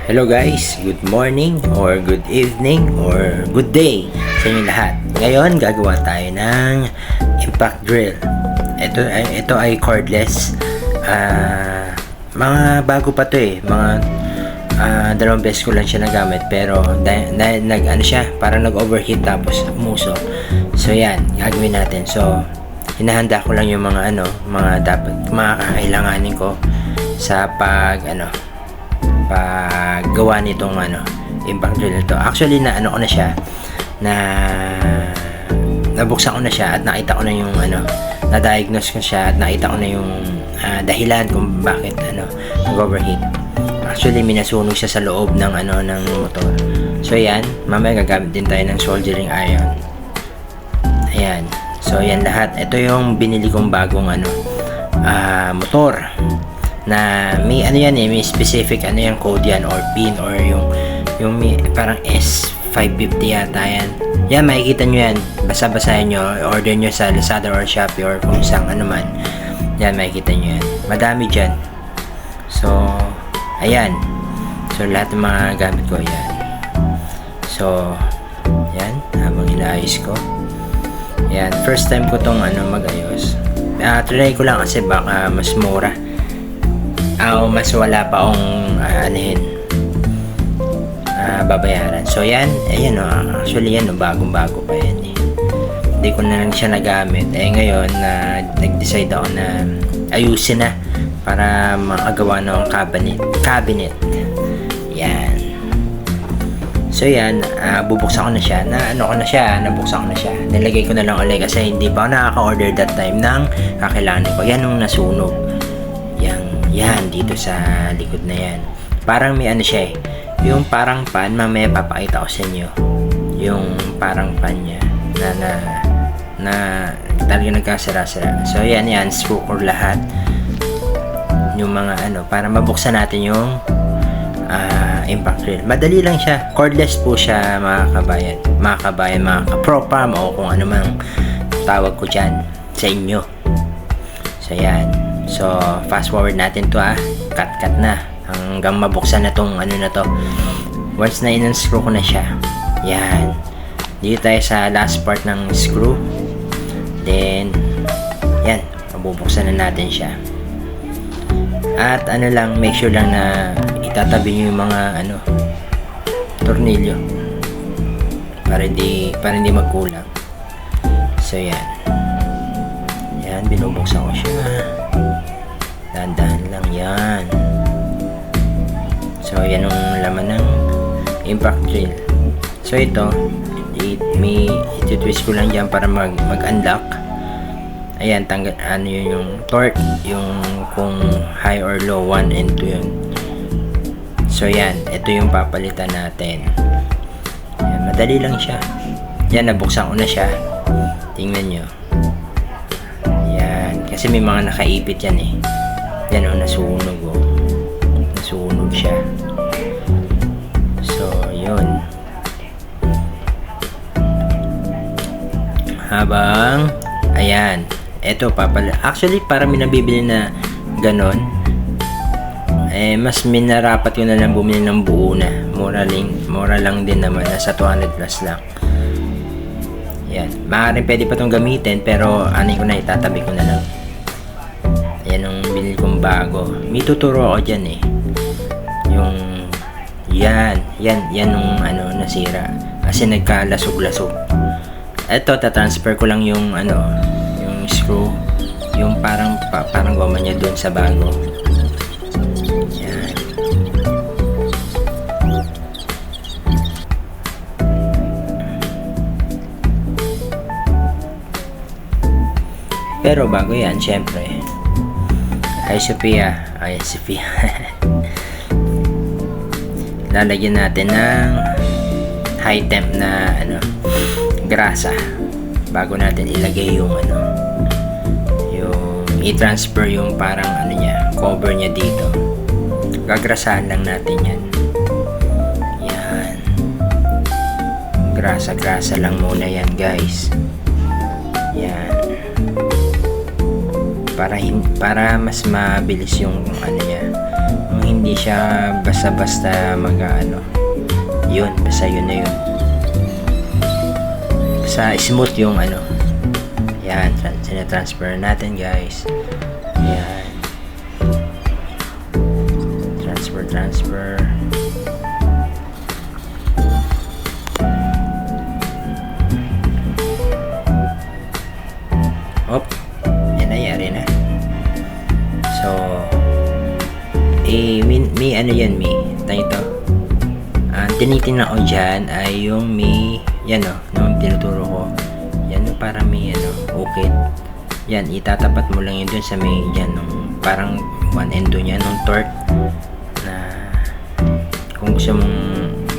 Hello guys, good morning or good evening or good day sa inyo lahat. Ngayon gagawa tayo ng impact drill. Ito ay cordless. Mga bago pa to eh. Mga dalawang beses ko lang siya nagamit pero parang nag-overheat tapos umuso. So yan, gagawin natin. So hinahanda ko lang yung mga kakailanganin ko sa paggawa nitong impact drill ito. Actually ko na siya, nabuksan ko na siya at nakita ko na yung na-diagnose ko siya at nakita ko na yung dahilan kung bakit nag-overheat. Actually minasunog siya sa loob ng ng motor. So yan, mamaya gagamit din tayo ng soldering iron. Ayan. So yan lahat. Ito yung binili kong bagong motor na may may specific yung code yan or pin or yung parang S550 yata yan. Yan, makikita nyo yan. Basa-basahin nyo, order nyo sa Lazada or Shopee or kung saan man. Yan, makikita nyo yan. Madami dyan. So, ayan. So, lahat ng mga gamit ko, yan. So, yan. Habang inaayos ko. Yan. First time ko tong mag-ayos. Try ko lang kasi baka mas mura. Mas wala pa akong babayaran. So yan, ayan actually yan bagong-bago pa yan eh. Hindi ko na lang siya nagamit. Ngayon nag-decide ako na ayusin na para makagawa ng cabinet. Yan. So yan, bubuksan ko na siya. Nabuksan ko na siya. Nilagay ko na lang ulit kasi hindi pa ako nakaka-order that time ng kakailangan ko. Yan yung nasunog. Yan, dito sa likod na yan. Parang may siya eh. Yung parang pan, mamaya papakita ko sa inyo. Yung parang pan niya na talagang nagkasira-sira. So yan, screw ko lahat. Yung mga para mabuksan natin yung impact drill. Madali lang siya. Cordless po siya mga kabayan, mga ka-pro-farm o kung ano mang tawag ko dyan sa inyo. So yan. So, fast forward natin to cut na hanggang mabuksan na tong na to. Once na in-unscrew ko na siya. Yan. Dito tayo sa last part ng screw. Then, yan. Mabubuksan na natin siya. At lang, make sure lang na itatabi nyo yung mga tornilyo. Para hindi magkulang. So, yan. Yan, binubuksan ko siya. Dahan-dahan lang yan. So yan ang laman ng impact drill. So ito twist ko lang dyan para mag-unlock. Ayan, yung torque, yung kung high or low, 1 and 2 yun. So yan, ito yung papalitan natin. Yan, madali lang siya. Yan, nabuksan ko na siya. Tingnan nyo. Yan, kasi may mga nakaipit yan eh. Yan nasunog nasunog siya. So yun, habang ayan, eto actually para may nabibili na ganon mas minarapat ko na lang bumili ng buo na mura lang din naman, nasa 200 plus lang. Yan, maaaring pwede pa itong gamitin pero ko na, itatabi ko na lang. Yan ang binili kong bago. May tuturo ako dyan eh. Yung yan yung nasira. Kasi nagkalasog-lasog. Ito, tatransfer ko lang yung yung screw. Yung parang goma niya dun sa bago. Yan. Pero bago yan, syempre. Sophia. Lalagyan natin ng high temp na grasa bago natin ilagay yung yung i-transfer yung parang cover niya dito. Gagrasahan lang natin yan. Yan. Grasa lang muna yan, guys. Yan. Para mas mabilis yung hindi siya basta-basta yun, basta yun na yun. Basta smooth yung yan, transfer natin guys. Yan, transfer. Op, yan na, yari na. So, may tayo ito. Tinitingnan ko dyan ay yung yan nung tinuturo ko. Yan para may ukit. Yan, itatapat mo lang yun dun sa yan, nung parang 1 and 2 niya, nung torque na kung gusto mong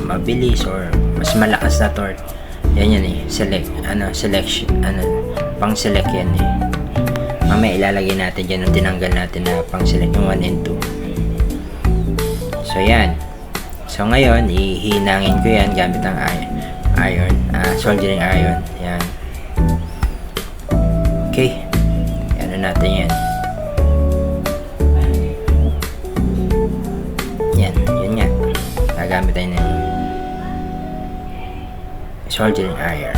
mabilis or mas malakas na torque. Yan selection, pang select yan mamaya ilalagay natin dyan nung tinanggal natin na pang select yung 1 and 2. So yan, so ngayon ihinangin ko yan gamit ang iron, soldering iron. Yan, okay, natin yan. Yun nga, gagamit tayo ng soldering iron.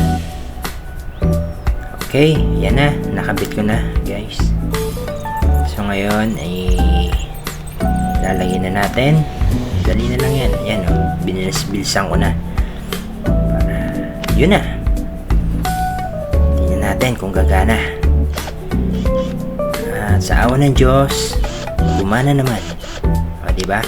Okay, yan na, nakabit ko na guys. So ngayon ay lalagyan na natin. Dali na lang yan. Yan bilisan ko na para yun na. Tingnan natin kung gagana. At sa awa ng Diyos, gumana naman. O diba?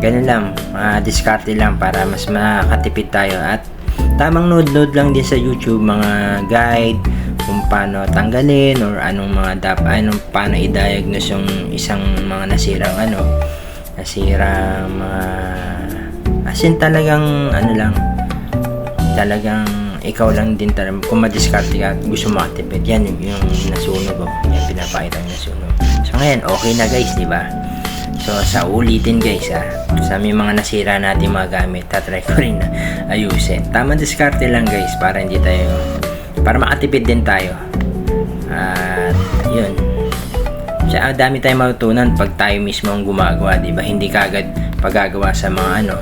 Ganun lang, diskarte lang para mas makatipid tayo. At tamang node lang din sa YouTube, mga guide kung paano tanggalin or paano i-diagnose yung isang mga nasirang as in talagang talagang ikaw lang din kung madiskarte ka at gusto makatipid. Yan yung nasunog yan, pinapakita yung nasunog. So ngayon okay na guys, diba? So sa ulitin guys, sa may mga nasira natin mga gamit, tatry ko rin na ayusin. Tamang diskarte lang guys para makatipid din tayo. At yun, dami tayong matutunan pag tayo mismo ang gumagawa, diba? Hindi kagad paggagawa sa mga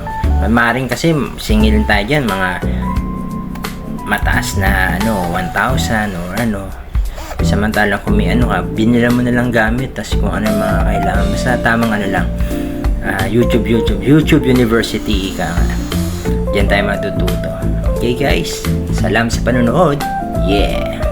maaaring kasi singilin tayo dyan mga mataas na 1,000 or samantalang kung may binila mo na lang gamit, tas kung ano yung mga kailangan, basta tamang lang, YouTube University diyan tayo matututo. Okay guys, salamat sa panonood. Yeah.